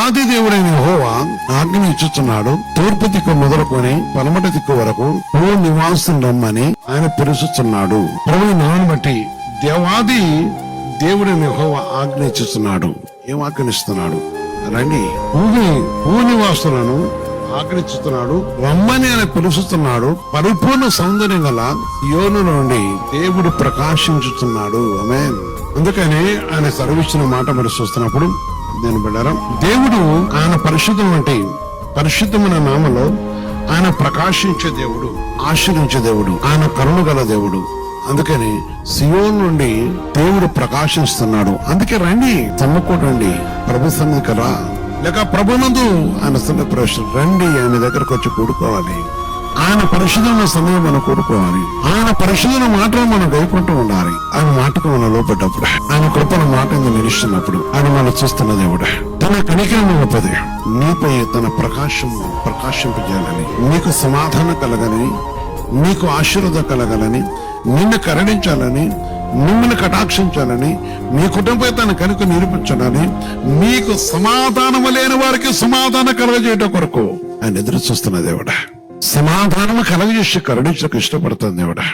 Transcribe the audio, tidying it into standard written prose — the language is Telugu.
దేవాది దేవుడైన యెహోవా ఆజ్ఞ ఇచ్చుచున్నాడు, తూర్పు దిక్కు మొదలుకొని పడమటి దిక్కు వరకు ఓ నివాసం రమ్మని ఆయన పిలుచుచున్నాడు. ప్రభువు నామమును బట్టి దేవాది దేవుడైన యెహోవా ఆజ్ఞ ఇచ్చుచున్నాడు. ఏం ఆజ్ఞనిస్తున్నాడు? రండి, భూనివాసులను ఆజ్ఞిస్తున్నాడు, రమ్మని ఆయన పిలుస్తున్నాడు. పరిపూర్ణ సౌందర్యం గల యోను నుండి దేవుడు ప్రకాశించుతున్నాడు. ఆమేన్. అందుకని ఆయన సర్విచ్చిన మాట మరి చూస్తున్నప్పుడు నేను బిడ్డారా, దేవుడు ఆయన పరిశుద్ధం వంటి పరిశుద్ధమైన నామలో ఆయన ప్రకాశించే దేవుడు, ఆశ్రయించే దేవుడు, ఆయన కరుణ గల దేవుడు. అందుకని సియోను నుండి దేవుడు ప్రకాశిస్తున్నాడు. అందుకే రండి, తన్నుకోటండి, ప్రభు సన్నిధికి రా, లేక ప్రభునందు ఆయన సన్నిధి ప్రవేశం రండి. ఆయన దగ్గరకు వచ్చి కూడుకోవాలి. ఆయన పరిశుద్ధమైన సమయం మనం కూడుకోవాలి. ఆయన పరిశుద్ధమైన మాటలు మనం గైకుంటూ ఉండాలి. ఆయన మాటకు మనం లోపడ్డప్పుడు, ఆయన కృపణ మాట నిలుస్తున్నప్పుడు ఆయన మనం చూస్తున్న దేవుడు తన కనికరం గొప్పది. నీపై తన ప్రకాశింపజేయాలని, నీకు సమాధానం కలగాలని, నీకు ఆశీర్వాదం కలగాలని, నిన్ను కరుణించాలని, మిమ్మల్ని కటాక్షించాలని, మీ కుటుంబం తన కనుక నిరూపించాలని, మీకు సమాధానం లేని వారికి సమాధానం కలగజేయటం కొరకు ఆయన ఎదురు చూస్తున్న దేవుడా. సమాధానం కలగజేసి కరుణించడానికి ఇష్టపడుతుంది దేవుడా.